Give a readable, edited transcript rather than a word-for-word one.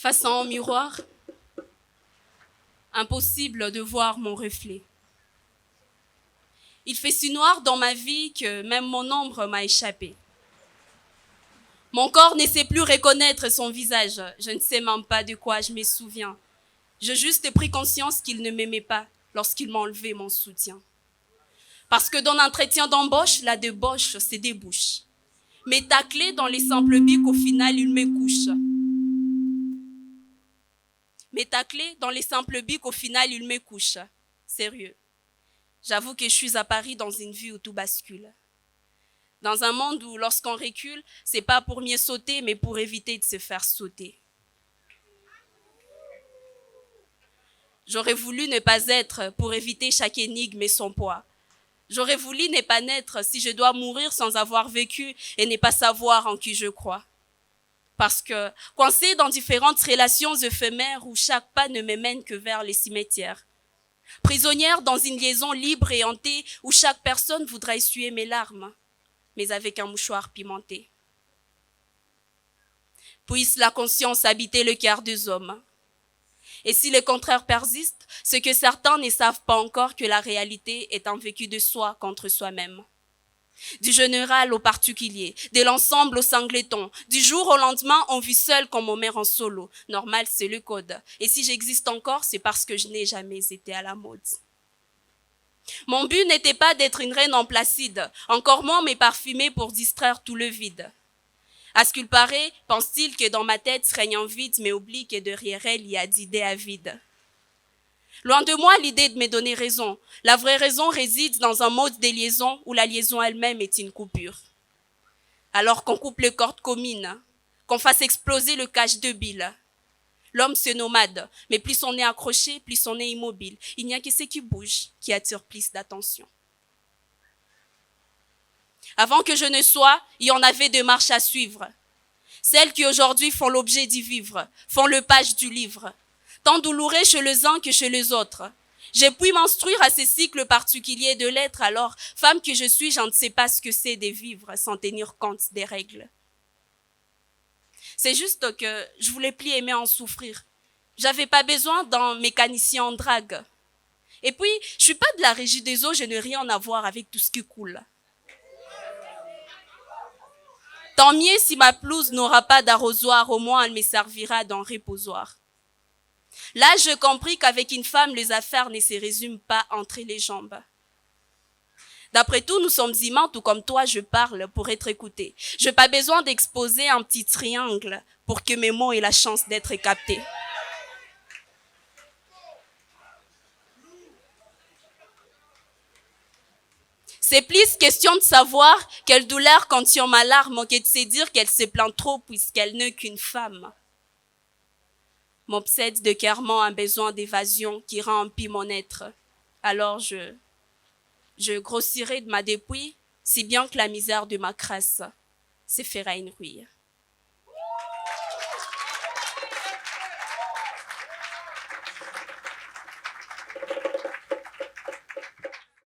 Face à un miroir, impossible de voir mon reflet. Il fait si noir dans ma vie que même mon ombre m'a échappé. Mon corps ne sait plus reconnaître son visage. Je ne sais même pas de quoi je me souviens. J'ai juste pris conscience qu'il ne m'aimait pas lorsqu'il m'a enlevé mon soutien. Parce que dans l'entretien d'embauche, la débauche se débouche. Mais taclé dans les simples bics, au final, il me couche. Sérieux. J'avoue que je suis à Paris dans une vie où tout bascule. Dans un monde où, lorsqu'on recule, c'est pas pour mieux sauter, mais pour éviter de se faire sauter. J'aurais voulu ne pas être pour éviter chaque énigme et son poids. J'aurais voulu ne pas naître si je dois mourir sans avoir vécu et ne pas savoir en qui je crois. Parce que, coincée dans différentes relations éphémères où chaque pas ne me mène que vers les cimetières. Prisonnière dans une liaison libre et hantée où chaque personne voudra essuyer mes larmes, mais avec un mouchoir pimenté. Puisse la conscience habiter le cœur des hommes. Et si le contraire persiste, c'est que certains ne savent pas encore que la réalité est un vécu de soi contre soi-même. Du général au particulier, de l'ensemble au singleton, du jour au lendemain, on vit seul comme on meurt en solo. Normal, c'est le code. Et si j'existe encore, c'est parce que je n'ai jamais été à la mode. Mon but n'était pas d'être une reine en placide, encore moins me parfumer pour distraire tout le vide. À ce qu'il paraît, pense-t-il que dans ma tête règne un vide, mais oublie que derrière elle, il y a d'idées avides. Loin de moi l'idée de me donner raison. La vraie raison réside dans un mode de liaison où la liaison elle-même est une coupure. Alors qu'on coupe les cordes communes, qu'on fasse exploser le cache de bile. L'homme se nomade, mais plus on est accroché, plus on est immobile. Il n'y a que ce qui bouge qui attire plus d'attention. Avant que je ne sois, il y en avait deux marches à suivre. Celles qui aujourd'hui font l'objet d'y vivre, font le page du livre. Tant douloureux chez les uns que chez les autres. J'ai pu m'instruire à ces cycles particuliers de l'être, alors, femme que je suis, je ne sais pas ce que c'est de vivre sans tenir compte des règles. C'est juste que je voulais plus aimer en souffrir. J'avais pas besoin d'un mécanicien en drague. Et puis, je suis pas de la régie des eaux, je n'ai rien à voir avec tout ce qui coule. Tant mieux si ma pelouse n'aura pas d'arrosoir, au moins elle me servira d'un reposoir. Là, j'ai compris qu'avec une femme, les affaires ne se résument pas entre les jambes. D'après tout, nous sommes humains, tout comme toi, je parle pour être écouté. Je n'ai pas besoin d'exposer un petit triangle pour que mes mots aient la chance d'être captés. C'est plus question de savoir quelle douleur contient ma larme que de se dire qu'elle se plaint trop puisqu'elle n'est qu'une femme. M'obsède de cœurement un besoin d'évasion qui remplit mon être. Alors je grossirai de ma dépouille, si bien que la misère de ma crasse se fera une ruine.